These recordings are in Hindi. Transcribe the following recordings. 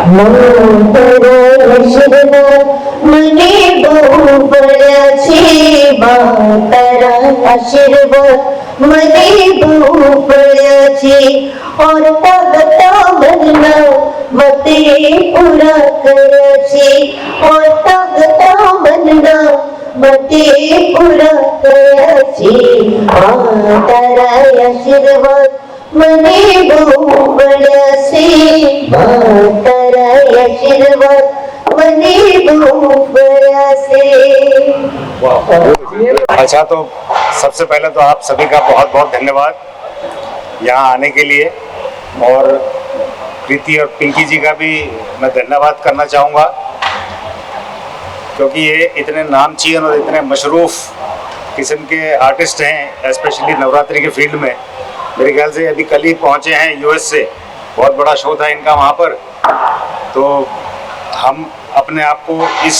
મને બહુ પડ્યા છે તારા આશીર્વાદ મને બહુ પડ્યા છે और ताकता बनना मते पूरा કર્યા છે और ताकता बनना मते पूरा કર્યા છે તારા આશીર્વાદ મને બહુ પડ્યા છે તારા આશીર્વાદ મને બહુ પડ્યા છે। अच्छा, तो सबसे पहले तो आप सभी का बहुत बहुत धन्यवाद यहाँ आने के लिए, और प्रीति और पिंकी जी का भी मैं धन्यवाद करना चाहूँगा, क्योंकि ये इतने नामचीन और इतने मशरूफ किस्म के आर्टिस्ट हैं, स्पेशली नवरात्रि के फील्ड में। मेरे ख्याल से अभी कल ही पहुँचे हैं यूएस से, बहुत बड़ा शो था इनका वहाँ पर। तो हम अपने आप को इस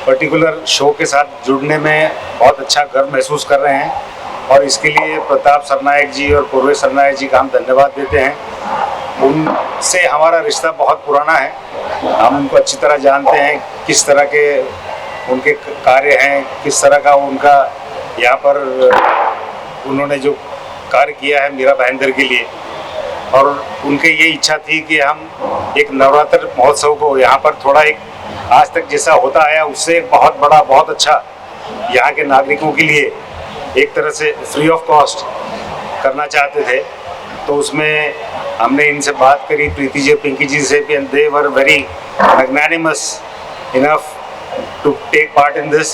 पर्टिकुलर शो के साथ जुड़ने में बहुत अच्छा गर्व महसूस कर रहे हैं, और इसके लिए प्रताप सरनायक जी और पूर्वेश सरनायक जी का हम धन्यवाद देते हैं। उनसे हमारा रिश्ता बहुत पुराना है, हम उनको अच्छी तरह जानते हैं, किस तरह के उनके कार्य हैं, किस तरह का उनका यहाँ पर उन्होंने जो कार्य किया है मीरा भाईंदर के लिए। और उनके ये इच्छा थी कि हम एक नवरात्र महोत्सव को यहाँ पर थोड़ा एक आज तक जैसा होता आया उससे एक बहुत बड़ा, बहुत अच्छा यहाँ के नागरिकों के लिए एक तरह से फ्री ऑफ कॉस्ट करना चाहते थे। तो उसमें हमने इनसे बात करी, प्रीति जी, पिंकी जी से भी, and they were very magnanimous enough to take part in this.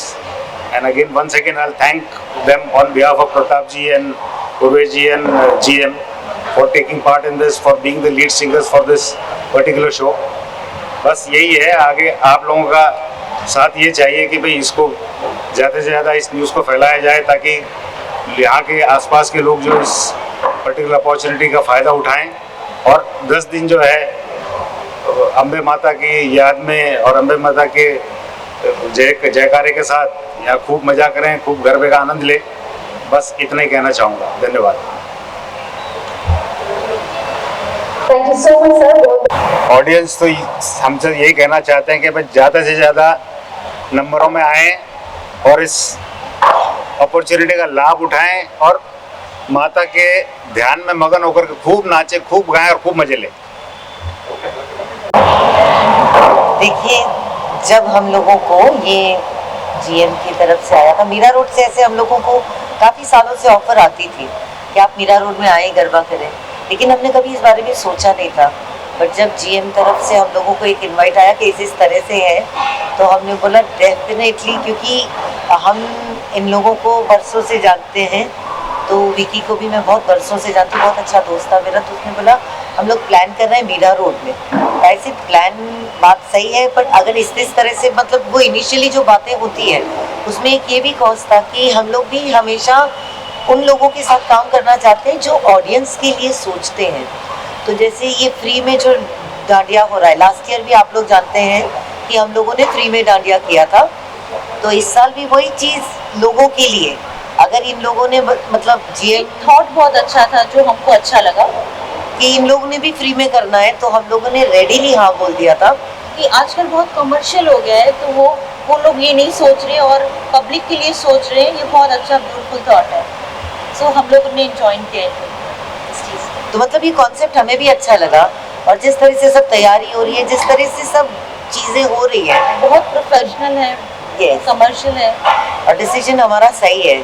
And again once again I thank them on behalf of Pratap ji and Purvesh ji and GM for taking part in this, for being the lead singers for this particular show. बस यही है, आगे आप लोगों का साथ ये चाहिए कि भाई इसको ज़्यादा से ज़्यादा इस न्यूज़ को फैलाया जाए, ताकि यहाँ के आसपास के लोग जो इस पर्टिकुलर अपॉर्चुनिटी का फ़ायदा उठाएं, और 10 दिन जो है अम्बे माता की याद में और अम्बे माता के जयकारे के साथ यहाँ खूब मज़ा करें, खूब गरबे का आनंद लें। बस इतना ही कहना चाहूँगा। धन्यवाद। Thank you so much sir. Audience तो हमसे यही कहना चाहते हैं कि भाई ज़्यादा से ज़्यादा नंबरों में आएँ और इस अपॉर्चुनिटी का लाभ उठाएं, और माता के ध्यान में मगन होकर के खूब नाचें, खूब गाएं और खूब मजे लें। देखिए, जब हम लोगों को ये जीएम की तरफ से आया था, मीरा रोड से ऐसे हम लोगों को काफ़ी सालों से ऑफर आती थी कि आप मीरा रोड में आए, गरबा करें, लेकिन हमने कभी इस बारे में सोचा नहीं था। बट जब जीएम तरफ से हम लोगों को एक इनवाइट आया कि इस तरह से है, तो हमने बोला डेफिनेटली, क्योंकि हम इन लोगों को बरसों से जानते हैं। तो विकी को भी मैं बहुत बरसों से जानती हूँ, बहुत अच्छा दोस्त था मेरा। तो उसने बोला हम लोग प्लान कर रहे हैं मीरा रोड में। ऐसे प्लान बात सही है, बट अगर इस तरह से मतलब वो इनिशियली जो बातें होती है उसमें एक ये भी कॉज था कि हम लोग भी हमेशा उन लोगों के साथ काम करना चाहते हैं जो ऑडियंस के लिए सोचते हैं। तो जैसे ये फ्री में जो डांडिया हो रहा है, लास्ट ईयर भी आप लोग जानते हैं कि हम लोगों ने फ्री में डांडिया किया था, तो इस साल भी वही चीज़ लोगों के लिए। अगर इन लोगों ने मतलब जीएम थॉट बहुत अच्छा था, जो हमको अच्छा लगा कि इन लोगों ने भी फ्री में करना है, तो हम लोगों ने रेडीली हाँ बोल दिया था। कि आजकल बहुत कमर्शियल हो गया है, तो वो लोग ये नहीं सोच रहे और पब्लिक के लिए सोच रहे हैं। ये बहुत अच्छा ब्यूटीफुल थॉट है, सो हम लोगों ने ज्वाइन किया इस चीज़। तो मतलब ये कॉन्सेप्ट हमें भी अच्छा लगा, और जिस तरह से सब तैयारी हो रही है, जिस तरह से सब चीज़ें हो रही है, बहुत प्रोफेशनल है, ये कमर्शियल है, और डिसीजन हमारा सही है।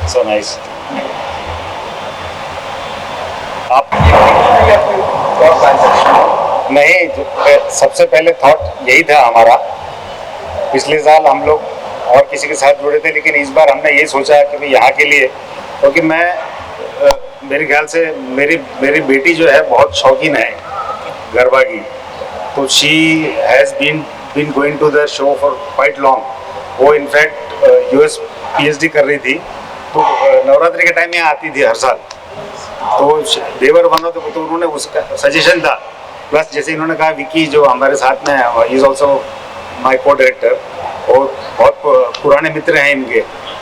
So nice. आप नहीं, सबसे पहले थॉट यही था हमारा। पिछले साल हम लोग और किसी के साथ जुड़े थे, लेकिन इस बार हमने ये सोचा कि भाई यहाँ के लिए, क्योंकि मेरे ख्याल से मेरी बेटी जो है बहुत शौकीन है गरबा की, तो she has been going to the show for quite long. वो इनफैक्ट यूएस पीएचडी कर रही थी, तो नवरात्रि के टाइम यहाँ आती थी हर साल। तो देवर बनो तो उन्होंने उसका सजेशन था। प्लस जैसे इन्होंने कहा, विकी जो हमारे साथ में है, इज़ ऑल्सो माई को डायरेक्टर, और बहुत पुराने मित्र हैं इनके।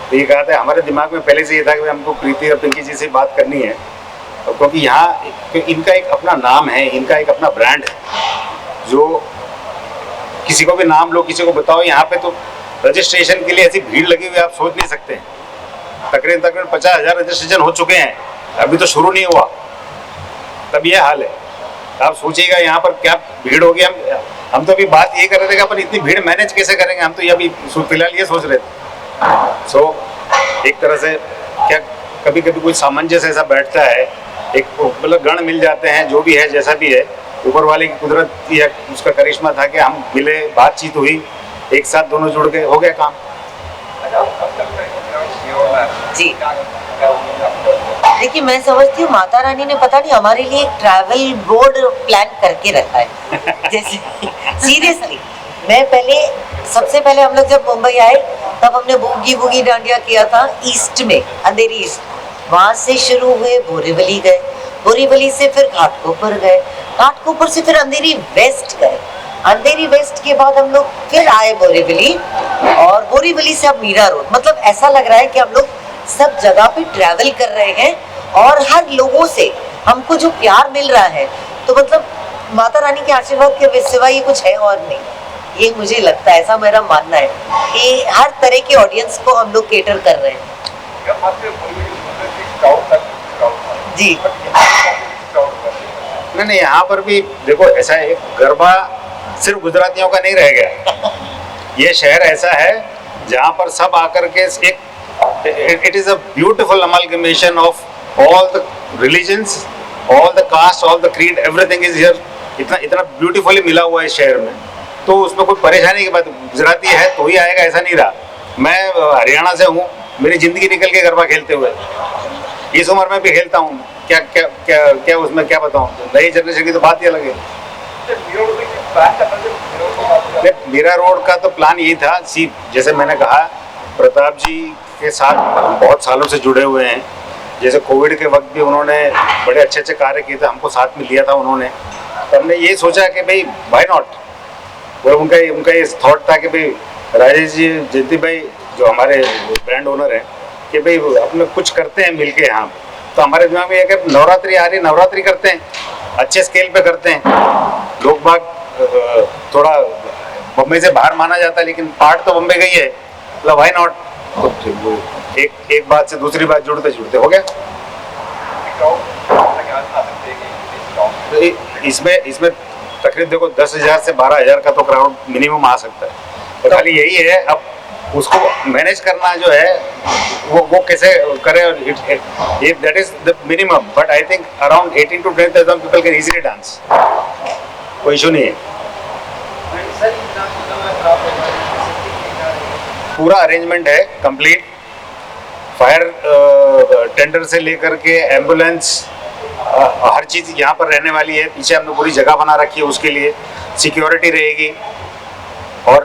तो ये कहा था, हमारे दिमाग में पहले से ये था कि हमको प्रीति और पिंकी जी से बात करनी है। तो क्योंकि यहाँ इनका एक अपना नाम है, इनका एक अपना ब्रांड है, जो किसी को भी नाम लो, किसी को बताओ, यहाँ पे तो रजिस्ट्रेशन के लिए ऐसी भीड़ लगी हुई आप सोच नहीं सकते। तकरीबन 50,000 रजिस्ट्रेशन हो चुके हैं, अभी तो शुरू नहीं हुआ, तब ये हाल है। आप सोचिएगा यहाँ पर क्या भीड़ होगी। हम तो अभी बात ये कर रहे थे कि अपन इतनी भीड़ मैनेज कैसे करेंगे, हम तो ये अभी फिलहाल ये सोच रहे थे। सो एक तरह से क्या कभी कभी कोई सामंजस्य ऐसा बैठता है, एक मतलब गण मिल जाते हैं, जो भी है जैसा भी है, ऊपर वाले की कुदरत या उसका करिश्मा था कि हम मिले, बातचीत हुई, एक साथ दोनों जुड़ गए, हो गया काम। जी देखिए, मैं समझती हूँ माता रानी ने पता नहीं हमारे लिए एक ट्रैवल बोर्ड प्लान करके रखा है। जैसे सीरियसली, मैं सबसे पहले हम लोग जब मुंबई आए तब हमने बूगी बूगी डांडिया किया था ईस्ट में, अंधेरी ईस्ट। वहां से शुरू हुए बोरीवली गए, बोरीवली से फिर घाटकोपर गए, घाटकोपर से फिर अंधेरी वेस्ट गए, अंधेरी वेस्ट के बाद हम लोग फिर आए बोरीवली, और बोरीवली से अब मीरा रोड। मतलब ऐसा लग रहा है कि हम लोग सब जगह पे ट्रैवल कर रहे हैं, और हर लोगों से हमको जो प्यार मिल रहा है, तो मतलब माता रानी के आशीर्वाद के सिवा ये कुछ है और नहीं। ये मुझे लगता है, ऐसा मेरा मानना है कि हर तरह के ऑडियंस को हम लोग केटर कर रहे हैं। जी नहीं, यहाँ पर भी देखो ऐसा है, गरबा सिर्फ गुजरातियों का नहीं रह गया। ये शहर ऐसा है जहाँ पर सब आकर के it is a beautiful amalgamation of all the religions, all the caste, all the creed, everything is here. इतना ब्यूटीफुली मिला हुआ है इस शहर में, तो उसमें कोई परेशानी की बात, गुजराती है तो ही आएगा ऐसा नहीं रहा। मैं हरियाणा से हूँ, मेरी जिंदगी निकल के गरबा खेलते हुए, इस उम्र में भी खेलता हूँ। क्या क्या क्या क्या उसमें क्या बताऊँ, नई जनरेशन की तो बात ही अलग है। मीरा रोड का तो प्लान यही था, जैसे मैंने कहा, प्रताप जी के साथ हम बहुत सालों से जुड़े हुए हैं। जैसे कोविड के वक्त भी उन्होंने बड़े अच्छे अच्छे कार्य किए थे, हमको साथ में लिया था उन्होंने। तो हमने ये सोचा कि भाई व्हाई नॉट, वो उनका ये थॉट था कि भाई राजेश जी, जयंती भाई जो हमारे ब्रांड ओनर हैं, कि भाई अपने कुछ करते हैं मिलके यहाँ। तो हमारे दिमाग में ये कि नवरात्रि आ रही, नवरात्रि करते हैं, अच्छे स्केल पे करते हैं। लोग बाग थोड़ा बम्बई से बाहर माना जाता है, लेकिन पार्ट तो बम्बई गई है, मतलब व्हाई नॉट। तो एक बात से दूसरी बात जुड़ते जुड़ते हो गया। तो इसमें तकरीबन देखो 10,000 से 12,000 का तो क्राउड मिनिमम आ सकता है। तो खाली यही है, अब उसको मैनेज करना जो है वो कैसे करें, that is the minimum. But I think around 18 to 20,000 people can easily dance, कोई इशू नहीं है। पूरा अरेंजमेंट है कंप्लीट, फायर टेंडर से लेकर के एम्बुलेंस, हर चीज़ यहाँ पर रहने वाली है। पीछे हमने पूरी जगह बना रखी है, उसके लिए सिक्योरिटी रहेगी और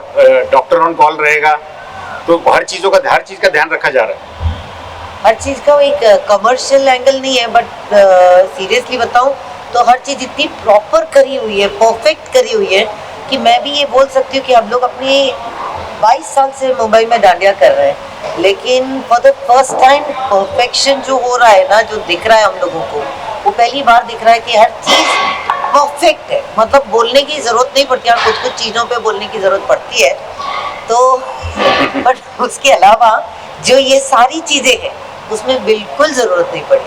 डॉक्टर ऑन कॉल रहेगा। तो हर चीज़ का ध्यान रखा जा रहा है। हर चीज़ का एक कमर्शियल एंगल नहीं है, बट सीरियसली बताऊं तो हर चीज़ इतनी प्रॉपर करी हुई है, परफेक्ट करी हुई है, कि मैं भी ये बोल सकती हूँ कि हम लोग अपने 22 साल से मुंबई में डांडिया कर रहे हैं, लेकिन for the first time perfection जो हो रहा है ना, जो दिख रहा है हम लोगों को, वो पहली बार दिख रहा है कि हर चीज़ परफेक्ट है। मतलब बोलने की ज़रूरत नहीं पड़ती, और कुछ कुछ चीज़ों पे बोलने की ज़रूरत पड़ती है, तो बट उसके अलावा जो ये सारी चीज़ें हैं उसमें बिल्कुल ज़रूरत नहीं पड़ी।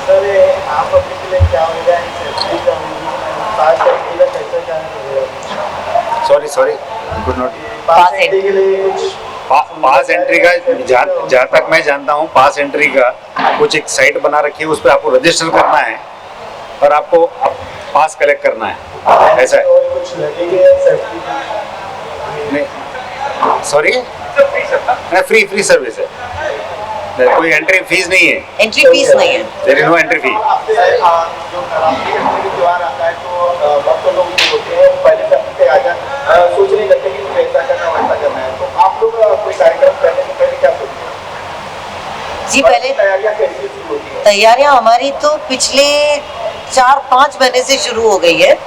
सर आप अपने के लिए क्या होगा, sorry good not. Pass entry के लिए कुछ पास एंट्री का जहाँ तक मैं जानता हूँ, पास एंट्री का कुछ एक साइट बना रखी है, उस पर आपको रजिस्टर करना है और आपको पास कलेक्ट करना है, ऐसा है। और कुछ लगेंगे नहीं, सॉरी, फ्री सर्विस है, कोई एंट्री फीस नहीं है। एंट्री फीस नहीं है, there is no entry fee. जो त्योहार आता है तो बहुत लोग होते हैं पहले से आ जाए, सोचने लगते हैं कि ऐसा करना वैसा करना है, तो आप लोग कोई कार्यक्रम करने से पहले क्या सोचते हैं? जी पहले तैयारियां कैसे शुरू होती है? तैयारियां हमारी तो पिछले 4-5 महीने से शुरू हो गई है,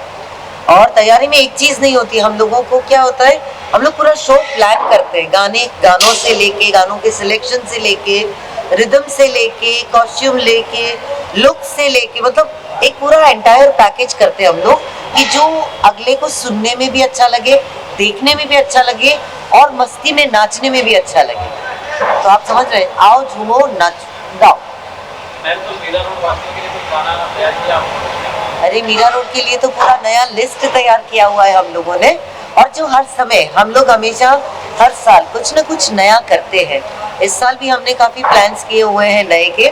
और तैयारी में एक चीज़ नहीं होती। हम लोगों को क्या होता है हम लोग पूरा शो प्लान करते हैं, गानों से लेके, गानों के सिलेक्शन से लेके, रिदम से लेके, कॉस्ट्यूम लेके, लुक से लेके, मतलब एक पूरा एंटायर पैकेज करते हैं हम लोग कि जो अगले को सुनने में भी अच्छा लगे, देखने में भी अच्छा लगे और मस्ती में नाचने में भी अच्छा लगे। तो आप समझ रहे हैं, आओ झूमो नाच गाओ। अरे मीरा रोड के लिए तो पूरा नया लिस्ट तैयार किया हुआ है हम लोगों ने, और जो हर समय हम लोग हमेशा हर साल कुछ न कुछ नया करते हैं। इस साल भी हमने काफी प्लान्स किए हुए हैं नए के।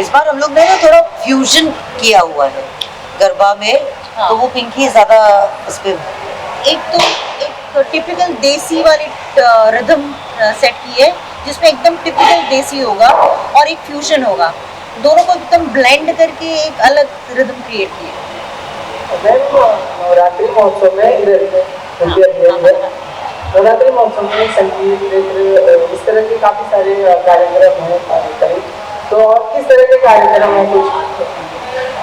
इस बार हम लोग ने ना थोड़ा फ्यूजन किया हुआ है गरबा में, हाँ। तो वो पिंकी ज्यादा उस पे एक टिपिकल देसी वाली रिदम सेट की है, जिसमें एकदम टिपिकल देसी होगा और एक फ्यूजन होगा, दोनों को एकदम ब्लेंड करके एक अलग रिदम क्रिएट की है। नवरात्रि महोत्सव में नवरात्रि महोत्सव में संगीत, नृत्य, इस तरह के काफी सारे कार्यक्रम हैं, तो और किस तरह के कार्यक्रम हैं कुछ?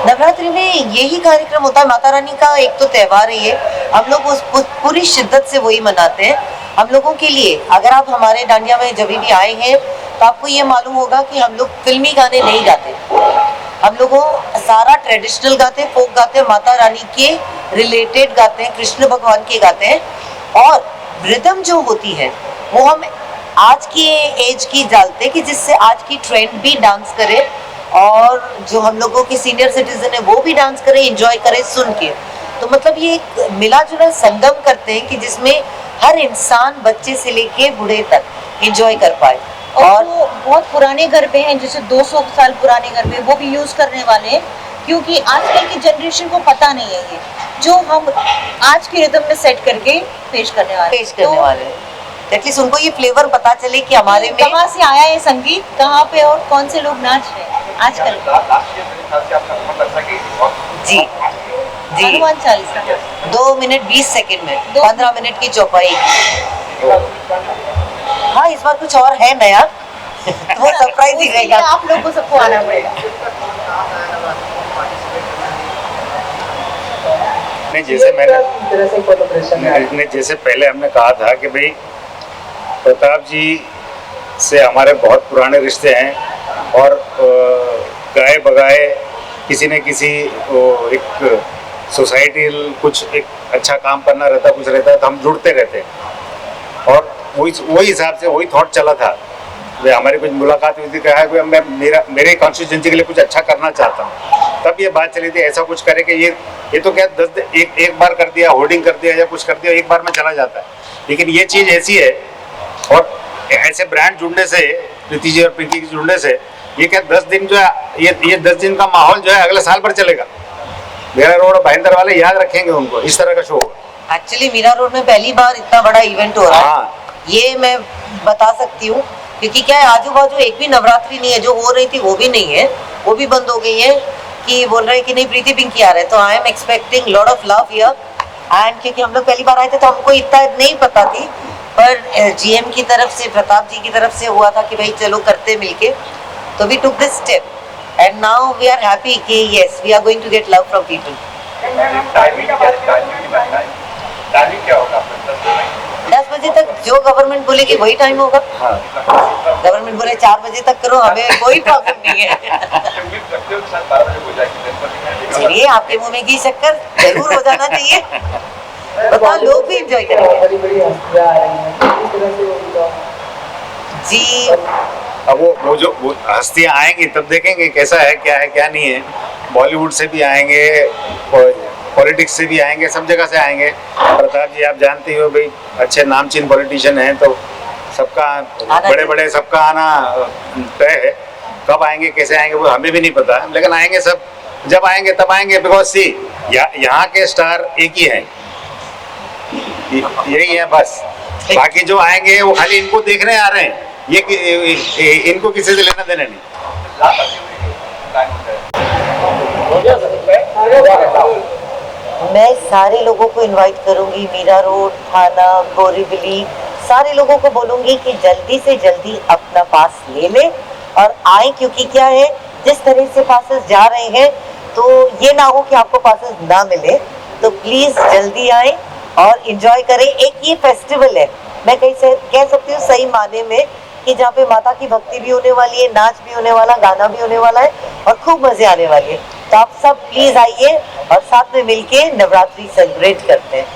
नवरात्रि में यही कार्यक्रम होता है, माता रानी का एक तो त्योहार है ये, हम लोग उस पूरी शिद्दत से वही मनाते हैं। हम लोगों के लिए अगर आप हमारे डांडिया में जब भी आए हैं तो आपको ये मालूम होगा कि हम लोग फिल्मी गाने नहीं गाते, हम लोगों सारा ट्रेडिशनल गाते हैं, फोक गाते हैं, माता रानी के रिलेटेड गाते हैं, कृष्ण भगवान के गाते हैं, और रिदम जो होती है वो हम आज की एज की डालते हैं कि जिससे आज की ट्रेंड भी डांस करे और जो हम लोगों के सीनियर सिटीजन है वो भी डांस करे, एंजॉय करे सुन के। तो मतलब ये एक मिला जुला संगम करते हैं कि जिसमें हर इंसान बच्चे से लेके बूढ़े तक एंजॉय कर पाए। और जो बहुत पुराने गरबे हैं, जैसे 200 साल पुराने गरबे, वो भी यूज करने वाले हैं, क्योंकि आजकल की जनरेशन को पता नहीं है ये जो हम आज के रिदम में सेट करके पेश करने वाले हैं। एटलीस्ट उनको ये फ्लेवर पता चले कि हमारे में कहाँ से आया है संगीत, कहाँ पे और कौन से लोग नाच रहे हैं आजकल। जी जी, हनुमान चालीसा 2 मिनट 20 सेकंड में 15 मिनट की चौपाई। हाँ, इस बार कुछ और है नया तो वो सरप्राइज ही रहेगा। आप लोगों को सबको आना पड़ेगा। नहीं, जैसे पहले हमने कहा था कि भाई प्रताप जी से हमारे बहुत पुराने रिश्ते हैं और गाए बगाए किसी न किसी एक सोसाइटी कुछ एक अच्छा काम करना रहता, कुछ रहता तो हम जुड़ते रहते, और वही हिसाब से वही थॉट चला था। हमारी कुछ मुलाकात हुई थी, कहा है मैं मेरे कॉन्स्टिट्यूंसी के लिए कुछ अच्छा करना चाहता हूँ, तब ये बात चली थी ऐसा कुछ करे कि ये तो क्या 10 एक बार कर दिया, होर्डिंग कर दिया या कुछ कर दिया, एक बार में चला जाता है। लेकिन ये चीज़ ऐसी है, और ऐसे ब्रांड जुड़ने से, प्रीति जी और पिंकी जी जुड़ने से, ये क्या 10 दिन जो है, ये 10 दिन का माहौल जो है अगले साल भर चलेगा। मीरा रोड और भाईंदर वाले याद रखेंगे उनको, इस तरह का शो होगा। एक्चुअली मीरा रोड में पहली बार इतना बड़ा इवेंट हो रहा है। हाँ, ये मैं बता सकती हूँ, क्योंकि क्या है, आजू बाजू एक भी नवरात्रि नहीं है, जो हो रही थी वो भी नहीं है, वो भी बंद हो गई है। कि बोल रहे हैं कि नहीं प्रीति पिंकी आ रहे हैं, तो I am expecting lot of love here. And क्योंकि हम लोग पहली बार आए थे तो हमको इतना नहीं पता थी, पर जीएम की तरफ से, प्रताप जी की तरफ से हुआ था कि भाई चलो करते मिलके, तो we took this step and now we are happy कि yes we are going to get love from people. Timing क्या होगा? 10 बजे तक जो गवर्नमेंट बोलेगी वही टाइम होगा। गवर्नमेंट बोले 4 बजे तक करो, हमें कोई प्रॉब्लम नहीं है। चलिए, आपके मुंह में घी शक्कर जरूर हो जाना चाहिए, बताओ लोग भी एंजॉय करेंगे। बड़ी हस्तियां आ रही हैं, किस तरह से वो जी, अब वो हस्तियां आएंगी तब देखेंगे कैसा है क्या नहीं है। बॉलीवुड से भी आएंगे, पॉलिटिक्स से भी आएंगे, सब जगह से आएंगे। प्रताप जी आप जानते हो भाई, अच्छे नामचीन पॉलिटिशियन हैं, तो सबका बड़े सबका आना तय है। कब आएंगे कैसे आएंगे वो हमें भी नहीं पता, लेकिन आएंगे सब। जब आएंगे तब आएंगे, बिकॉज सी यहाँ के स्टार एक ही हैं, यही है बस। बाकी जो आएंगे वो खाली इनको देखने आ रहे हैं, ये इनको किसी से लेना देना नहीं। मैं सारे लोगों को इनवाइट करूंगी, मीरा रोड, थाना, बोरीवली, सारे लोगों को बोलूंगी कि जल्दी से जल्दी अपना पास ले ले और आए, क्योंकि क्या है, जिस तरह से पासेस जा रहे हैं तो ये ना हो कि आपको पासेस ना मिले। तो प्लीज जल्दी आए और इंजॉय करें। एक ये फेस्टिवल है, मैं कह सकती हूँ सही माने में, कि जहाँ पे माता की भक्ति भी होने वाली है, नाच भी होने वाला, गाना भी होने वाला है और खूब मजे आने वाले हैं। तो आप सब प्लीज आइए और साथ में मिलके नवरात्रि सेलिब्रेट करते हैं।